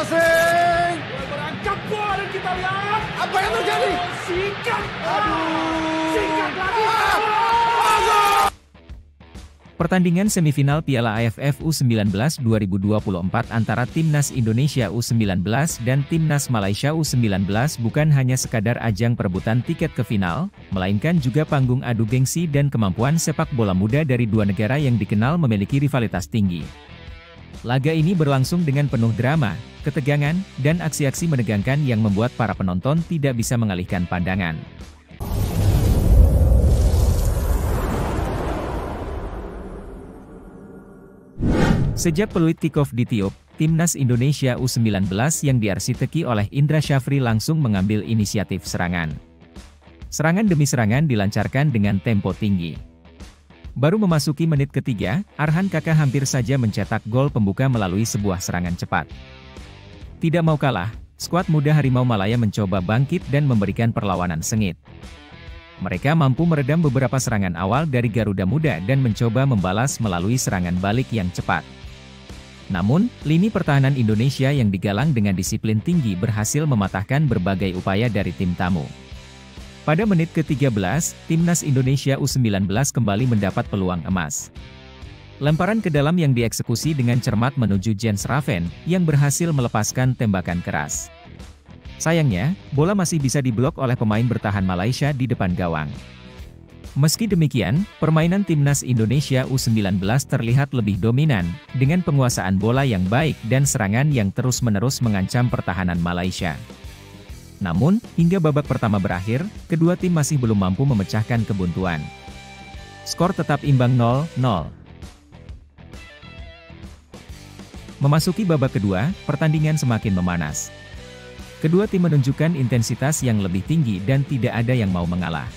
passing. Berangkat bola dan kita lihat Apa yang terjadi? Sikat. Aduh. Sikat lagi. Pertandingan semifinal Piala AFF U19 2024 antara Timnas Indonesia U19 dan Timnas Malaysia U19 bukan hanya sekadar ajang perebutan tiket ke final, melainkan juga panggung adu gengsi dan kemampuan sepak bola muda dari dua negara yang dikenal memiliki rivalitas tinggi. Laga ini berlangsung dengan penuh drama, ketegangan, dan aksi-aksi menegangkan yang membuat para penonton tidak bisa mengalihkan pandangan. Sejak peluit kick-off ditiup, Timnas Indonesia U19 yang diarsiteki oleh Indra Syafri langsung mengambil inisiatif serangan. Serangan demi serangan dilancarkan dengan tempo tinggi. Baru memasuki menit ketiga, Arhan Kakak hampir saja mencetak gol pembuka melalui sebuah serangan cepat. Tidak mau kalah, skuad muda Harimau Malaya mencoba bangkit dan memberikan perlawanan sengit. Mereka mampu meredam beberapa serangan awal dari Garuda Muda dan mencoba membalas melalui serangan balik yang cepat. Namun, lini pertahanan Indonesia yang digalang dengan disiplin tinggi berhasil mematahkan berbagai upaya dari tim tamu. Pada menit ke-13, Timnas Indonesia U19 kembali mendapat peluang emas. Lemparan ke dalam yang dieksekusi dengan cermat menuju Jens Raven, yang berhasil melepaskan tembakan keras. Sayangnya, bola masih bisa diblok oleh pemain bertahan Malaysia di depan gawang. Meski demikian, permainan Timnas Indonesia U19 terlihat lebih dominan, dengan penguasaan bola yang baik dan serangan yang terus-menerus mengancam pertahanan Malaysia. Namun, hingga babak pertama berakhir, kedua tim masih belum mampu memecahkan kebuntuan. Skor tetap imbang 0-0. Memasuki babak kedua, pertandingan semakin memanas. Kedua tim menunjukkan intensitas yang lebih tinggi dan tidak ada yang mau mengalah.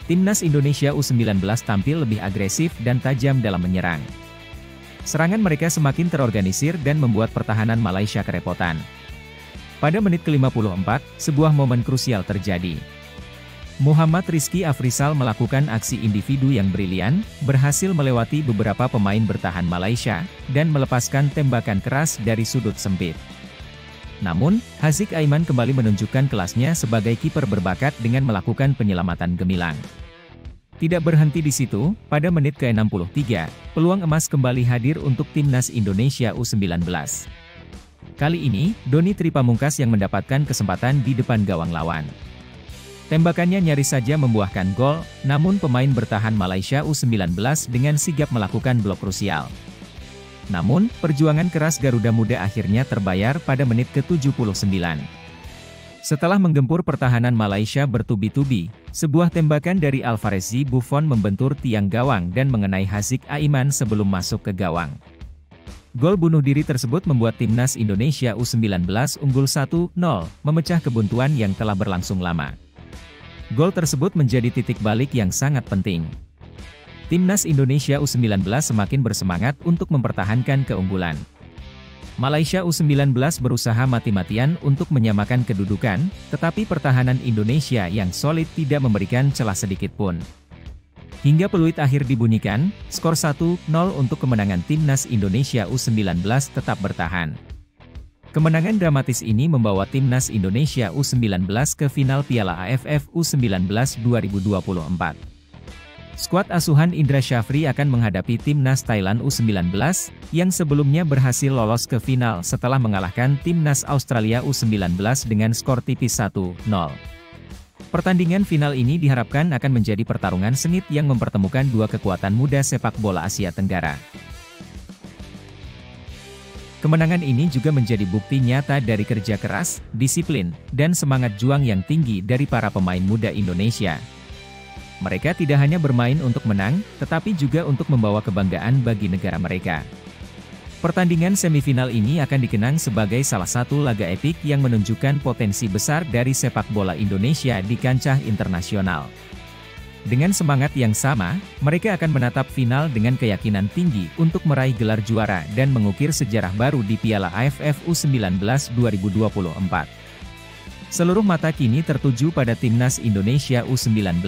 Timnas Indonesia U19 tampil lebih agresif dan tajam dalam menyerang. Serangan mereka semakin terorganisir dan membuat pertahanan Malaysia kerepotan. Pada menit ke-54, sebuah momen krusial terjadi. Muhammad Rizky Afrizal melakukan aksi individu yang brilian, berhasil melewati beberapa pemain bertahan Malaysia, dan melepaskan tembakan keras dari sudut sempit. Namun, Haziq Aiman kembali menunjukkan kelasnya sebagai kiper berbakat dengan melakukan penyelamatan gemilang. Tidak berhenti di situ, pada menit ke-63, peluang emas kembali hadir untuk Timnas Indonesia U19. Kali ini, Doni Tripamungkas yang mendapatkan kesempatan di depan gawang lawan. Tembakannya nyaris saja membuahkan gol, namun pemain bertahan Malaysia U19 dengan sigap melakukan blok krusial. Namun, perjuangan keras Garuda Muda akhirnya terbayar pada menit ke-79. Setelah menggempur pertahanan Malaysia bertubi-tubi, sebuah tembakan dari Alvarez Buffon membentur tiang gawang dan mengenai Haziq Aiman sebelum masuk ke gawang. Gol bunuh diri tersebut membuat Timnas Indonesia U19 unggul 1-0, memecah kebuntuan yang telah berlangsung lama. Gol tersebut menjadi titik balik yang sangat penting. Timnas Indonesia U19 semakin bersemangat untuk mempertahankan keunggulan. Malaysia U19 berusaha mati-matian untuk menyamakan kedudukan, tetapi pertahanan Indonesia yang solid tidak memberikan celah sedikit pun. Hingga peluit akhir dibunyikan, skor 1-0 untuk kemenangan Timnas Indonesia U19 tetap bertahan. Kemenangan dramatis ini membawa Timnas Indonesia U19 ke final Piala AFF U19 2024. Skuad asuhan Indra Syafri akan menghadapi Timnas Thailand U19, yang sebelumnya berhasil lolos ke final setelah mengalahkan Timnas Australia U19 dengan skor tipis 1-0. Pertandingan final ini diharapkan akan menjadi pertarungan sengit yang mempertemukan dua kekuatan muda sepak bola Asia Tenggara. Kemenangan ini juga menjadi bukti nyata dari kerja keras, disiplin, dan semangat juang yang tinggi dari para pemain muda Indonesia. Mereka tidak hanya bermain untuk menang, tetapi juga untuk membawa kebanggaan bagi negara mereka. Pertandingan semifinal ini akan dikenang sebagai salah satu laga epik yang menunjukkan potensi besar dari sepak bola Indonesia di kancah internasional. Dengan semangat yang sama, mereka akan menatap final dengan keyakinan tinggi untuk meraih gelar juara dan mengukir sejarah baru di Piala AFF U19 2024. Seluruh mata kini tertuju pada Timnas Indonesia U19,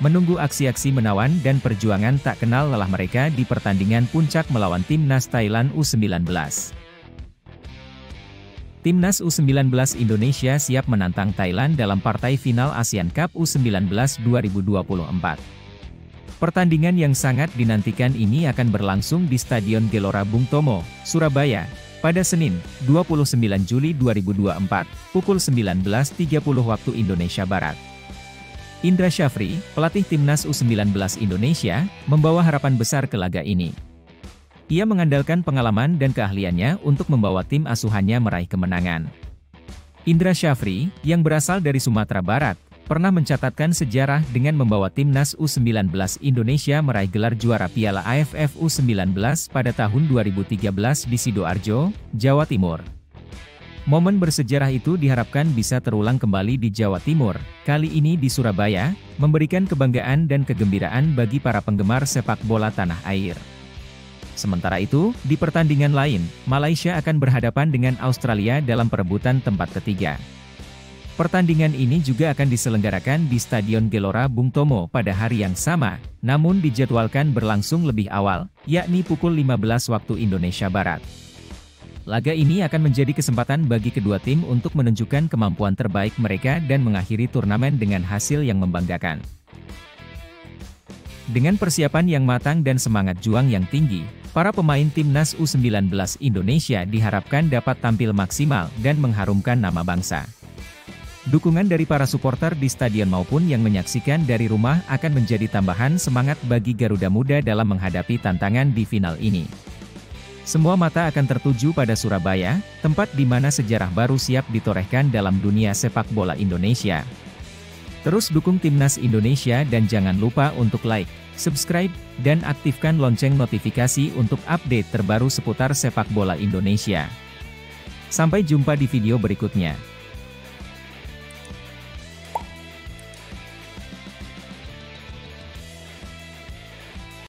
menunggu aksi-aksi menawan dan perjuangan tak kenal lelah mereka di pertandingan puncak melawan Timnas Thailand U19. Timnas U19 Indonesia siap menantang Thailand dalam partai final ASEAN Cup U19 2024. Pertandingan yang sangat dinantikan ini akan berlangsung di Stadion Gelora Bung Tomo, Surabaya, pada Senin, 29 Juli 2024, pukul 19.30 waktu Indonesia Barat. Indra Syafri, pelatih Timnas U19 Indonesia, membawa harapan besar ke laga ini. Ia mengandalkan pengalaman dan keahliannya untuk membawa tim asuhannya meraih kemenangan. Indra Syafri, yang berasal dari Sumatera Barat, pernah mencatatkan sejarah dengan membawa Timnas U19 Indonesia meraih gelar juara Piala AFF U19 pada tahun 2013 di Sidoarjo, Jawa Timur. Momen bersejarah itu diharapkan bisa terulang kembali di Jawa Timur, kali ini di Surabaya, memberikan kebanggaan dan kegembiraan bagi para penggemar sepak bola tanah air. Sementara itu, di pertandingan lain, Malaysia akan berhadapan dengan Australia dalam perebutan tempat ketiga. Pertandingan ini juga akan diselenggarakan di Stadion Gelora Bung Tomo pada hari yang sama, namun dijadwalkan berlangsung lebih awal, yakni pukul 15 waktu Indonesia Barat. Laga ini akan menjadi kesempatan bagi kedua tim untuk menunjukkan kemampuan terbaik mereka dan mengakhiri turnamen dengan hasil yang membanggakan. Dengan persiapan yang matang dan semangat juang yang tinggi, para pemain Timnas U19 Indonesia diharapkan dapat tampil maksimal dan mengharumkan nama bangsa. Dukungan dari para supporter di stadion maupun yang menyaksikan dari rumah akan menjadi tambahan semangat bagi Garuda Muda dalam menghadapi tantangan di final ini. Semua mata akan tertuju pada Surabaya, tempat di mana sejarah baru siap ditorehkan dalam dunia sepak bola Indonesia. Terus dukung Timnas Indonesia dan jangan lupa untuk like, subscribe, dan aktifkan lonceng notifikasi untuk update terbaru seputar sepak bola Indonesia. Sampai jumpa di video berikutnya.